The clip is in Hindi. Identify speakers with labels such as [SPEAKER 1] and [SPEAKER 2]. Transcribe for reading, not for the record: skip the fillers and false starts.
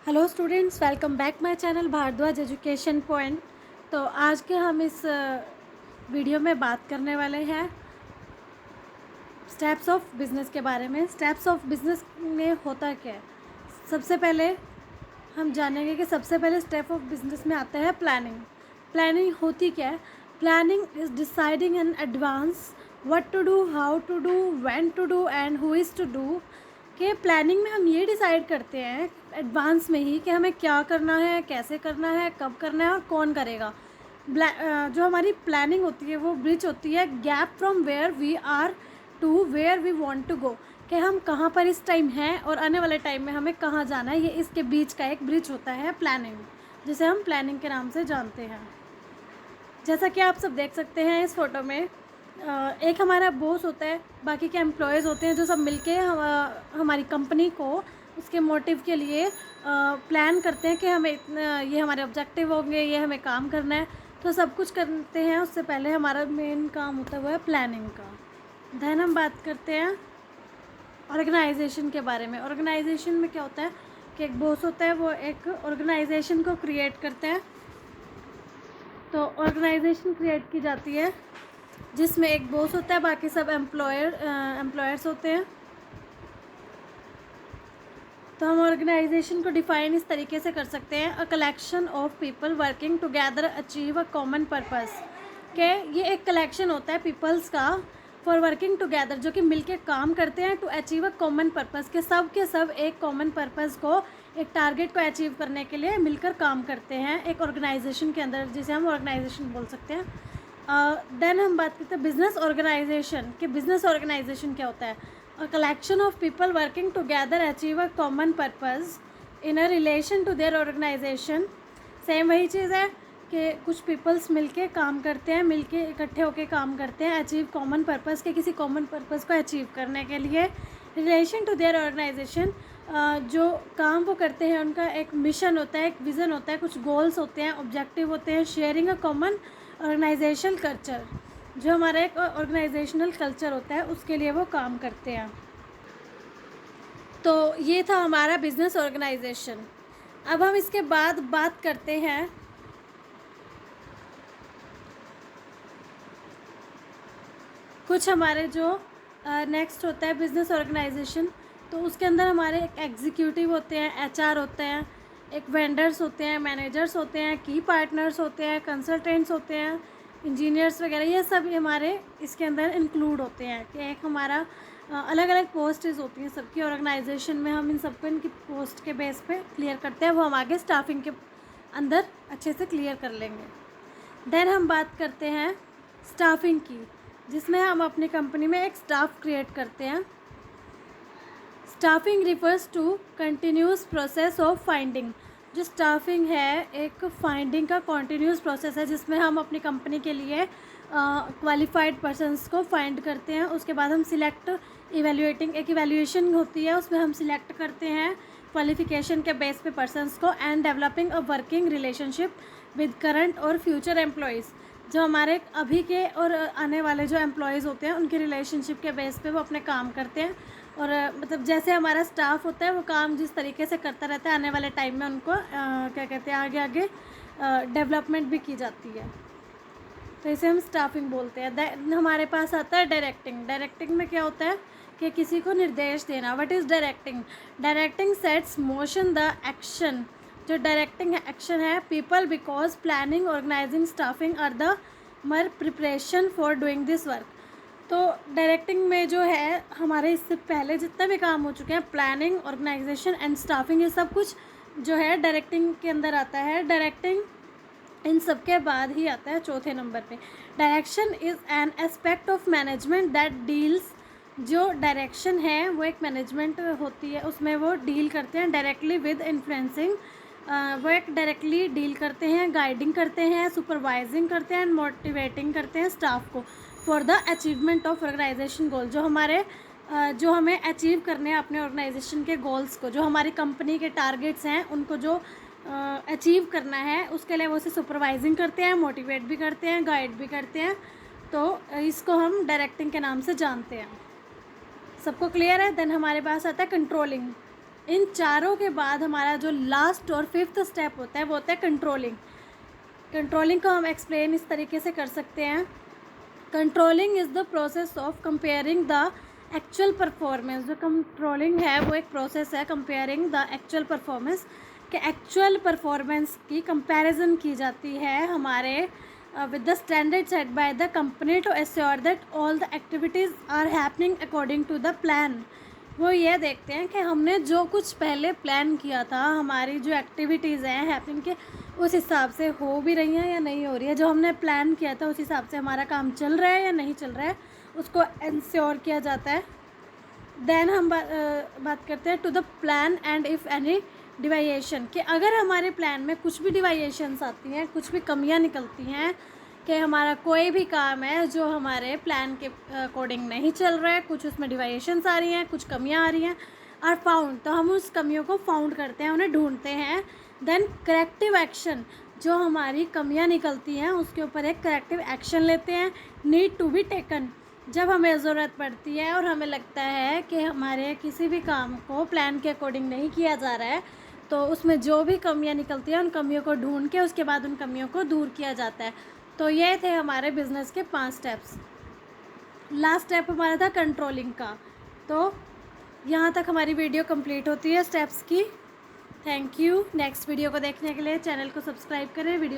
[SPEAKER 1] Hello students, welcome back my channel Bhardwaj education point. तो आज के हम इस वीडियो में बात करने वाले हैं स्टेप्स ऑफ बिज़नेस के बारे में। स्टेप्स ऑफ बिज़नेस में होता क्या है, सबसे पहले हम जानेंगे कि सबसे पहले स्टेप ऑफ बिज़नेस में आता है प्लानिंग। प्लानिंग होती क्या है? Planning is deciding in advance what to do, how to do, when to do and who is to do. कि प्लानिंग में हम ये डिसाइड करते हैं एडवांस में ही कि हमें क्या करना है, कैसे करना है, कब करना है और कौन करेगा। जो हमारी प्लानिंग होती है वो ब्रिज होती है gap from where we are to where we want to go, कि हम कहाँ पर इस टाइम हैं और आने वाले टाइम में हमें कहाँ जाना है। ये इसके बीच का एक ब्रिज होता है प्लानिंग, जिसे हम प्लानिंग के नाम से जानते हैं। जैसा कि आप सब देख सकते हैं इस फोटो में, एक हमारा बॉस होता है, बाकी के एम्प्लॉयज़ होते हैं जो सब मिलके हमारी कंपनी को उसके मोटिव के लिए प्लान करते हैं कि हमें इतना, ये हमारे ऑब्जेक्टिव होंगे, ये हमें काम करना है। तो सब कुछ करते हैं, उससे पहले हमारा मेन काम होता है वो है प्लानिंग का। देन हम बात करते हैं ऑर्गेनाइजेशन के बारे में। ऑर्गेनाइजेशन में क्या होता है कि एक बॉस होता है, वो एक ऑर्गेनाइजेशन को क्रिएट करते हैं। तो ऑर्गेनाइजेशन क्रिएट की जाती है जिसमें एक बॉस होता है, बाकी सब एम्प्लॉयर्स होते हैं। तो हम ऑर्गेनाइजेशन को डिफाइन इस तरीके से कर सकते हैं, अ collection of people working together achieve a common purpose. के ये एक कलेक्शन होता है पीपल्स का फॉर वर्किंग टुगेदर, जो कि मिलके काम करते हैं to achieve a common purpose, के सब एक कॉमन पर्पस को, एक टारगेट को अचीव करने के लिए मिलकर काम करते हैं एक ऑर्गेनाइजेशन के अंदर, जिसे हम ऑर्गेनाइजेशन बोल सकते हैं। देन हम बात करते हैं बिजनेस ऑर्गेनाइजेशन, कि बिजनेस ऑर्गेनाइजेशन क्या होता है? A collection of people working together achieve a common purpose in a relation to their organisation. Same वही चीज़ है कि कुछ पीपल्स मिलके काम करते हैं, मिलके इकट्ठे होके काम करते हैं अचीव कॉमन पर्पस, के किसी कॉमन पर्पस को अचीव करने के लिए। रिलेशन टू देयर ऑर्गेनाइजेशन, जो काम वो करते हैं उनका एक मिशन होता है, एक विज़न होता है, कुछ गोल्स होते हैं, ऑब्जेक्टिव होते हैं। Sharing a common organisational culture, जो हमारा एक ऑर्गेनाइजेशनल कल्चर होता है उसके लिए वो काम करते हैं। तो ये था हमारा बिजनेस ऑर्गेनाइजेशन। अब हम इसके बाद बात करते हैं कुछ हमारे जो नेक्स्ट होता है बिजनेस ऑर्गेनाइजेशन। तो उसके अंदर हमारे एक एग्जीक्यूटिव होते हैं, एचआर होते हैं, एक वेंडर्स होते हैं, मैनेजर्स होते हैं, की पार्टनर्स होते हैं, कंसल्टेंट्स होते हैं, इंजीनियर्स वगैरह, ये सब हमारे इसके अंदर इंक्लूड होते हैं। कि एक हमारा अलग अलग पोस्ट्स होती हैं सबकी ऑर्गेनाइजेशन में, हम इन सबको इनकी पोस्ट के बेस पे क्लियर करते हैं, वो हम आगे स्टाफिंग के अंदर अच्छे से क्लियर कर लेंगे। देन हम बात करते हैं स्टाफिंग की, जिसमें हम अपनी कंपनी में एक स्टाफ क्रिएट करते हैं। Staffing refers to continuous process of finding. जो स्टाफिंग है एक फाइंडिंग का कॉन्टीन्यूस प्रोसेस है, जिसमें हम अपनी कंपनी के लिए क्वालिफाइड पर्सनस को फाइंड करते हैं। उसके बाद हम सिलेक्ट, इवेल्युएटिंग, एक इवेल्युएशन होती है, उसमें हम सिलेक्ट करते हैं क्वालिफिकेशन के बेस पे पर्सनस को। And developing a working relationship with current और फ्यूचर एम्प्लॉयज़, जो हमारे अभी के और आने वाले जो एम्प्लॉयज़ होते हैं उनके रिलेशनशिप के बेस पे वो अपने काम करते हैं। और मतलब जैसे हमारा स्टाफ होता है वो काम जिस तरीके से करता रहता है, आने वाले टाइम में उनको क्या कहते हैं, आगे आगे डेवलपमेंट भी की जाती है। तो इसे हम स्टाफिंग बोलते हैं। हमारे पास आता है डायरेक्टिंग। डायरेक्टिंग में क्या होता है कि किसी को निर्देश देना। What is directing? Directing sets motion the action. जो डायरेक्टिंग एक्शन है, people because planning, organising, staffing are the mere preparation for doing this work. तो डायरेक्टिंग में जो है हमारे इससे पहले जितना भी काम हो चुके हैं, प्लानिंग, ऑर्गेनाइजेशन एंड स्टाफिंग, ये सब कुछ जो है डायरेक्टिंग के अंदर आता है। डायरेक्टिंग इन सब के बाद ही आता है चौथे नंबर पे। Direction is an aspect of management that deals. जो डायरेक्शन है वो एक मैनेजमेंट होती है, उसमें वो डील करते हैं डायरेक्टली विद इन्फ्लुएंसिंग। वो एक डायरेक्टली डील करते हैं, गाइडिंग करते हैं, सुपरवाइजिंग करते हैं एंड मोटिवेटिंग करते हैं स्टाफ को for the achievement of organisation goal. जो हमारे जो हमें अचीव करने हैं अपने ऑर्गेनाइजेशन के गोल्स को, जो हमारी कंपनी के टारगेट्स हैं उनको जो अचीव करना है, उसके लिए वो उसे सुपरवाइजिंग करते हैं, मोटिवेट भी करते हैं, गाइड भी करते हैं। तो इसको हम डायरेक्टिंग के नाम से जानते हैं। सबको क्लियर है? देन हमारे पास आता है कंट्रोलिंग। इन चारों के बाद हमारा जो लास्ट और फिफ्थ स्टेप होता है वो होता है कंट्रोलिंग। कंट्रोलिंग को हम एक्सप्लेन इस तरीके से कर सकते हैं, controlling is the process of comparing the actual performance. जो कंट्रोलिंग है वो एक प्रोसेस है कंपेयरिंग द एक्चुअल परफॉर्मेंस, के एक्चुअल परफॉर्मेंस की कंपैरिजन की जाती है हमारे with the standard set by the company to assure that all the activities are happening according to the plan. वो ये देखते हैं कि हमने जो कुछ पहले प्लान किया था, हमारी जो एक्टिविटीज़ हैं हैपनिंग के, उस हिसाब से हो भी रही हैं या नहीं हो रही है। जो हमने प्लान किया था उस हिसाब से हमारा काम चल रहा है या नहीं चल रहा है, उसको इंश्योर किया जाता है। देन हम बात करते हैं to the plan and if any deviation, कि अगर हमारे प्लान में कुछ भी डिवाइएशंस आती हैं, कुछ भी कमियां निकलती हैं, कि हमारा कोई भी काम है जो हमारे प्लान के अकॉर्डिंग नहीं चल रहा है, कुछ उसमें डिवाइएशंस आ रही हैं, कुछ कमियां आ रही हैं, आर फाउंड, तो हम उस कमियों को फाउंड करते हैं, उन्हें ढूंढते हैं। देन करेक्टिव एक्शन, जो हमारी कमियां निकलती हैं उसके ऊपर एक करेक्टिव एक्शन लेते हैं। नीड टू बी टेकन, जब हमें ज़रूरत पड़ती है और हमें लगता है कि हमारे किसी भी काम को प्लान के अकॉर्डिंग नहीं किया जा रहा है, तो उसमें जो भी कमियां निकलती हैं उन कमियों को ढूंढ के उसके बाद उन कमियों को दूर किया जाता है। तो ये थे हमारे बिज़नेस के 5 स्टेप्स। लास्ट स्टेप हमारा था कंट्रोलिंग का। तो यहाँ तक हमारी वीडियो कंप्लीट होती है स्टेप्स की। Thank you. नेक्स्ट वीडियो को देखने के लिए चैनल को सब्सक्राइब करें, वीडियो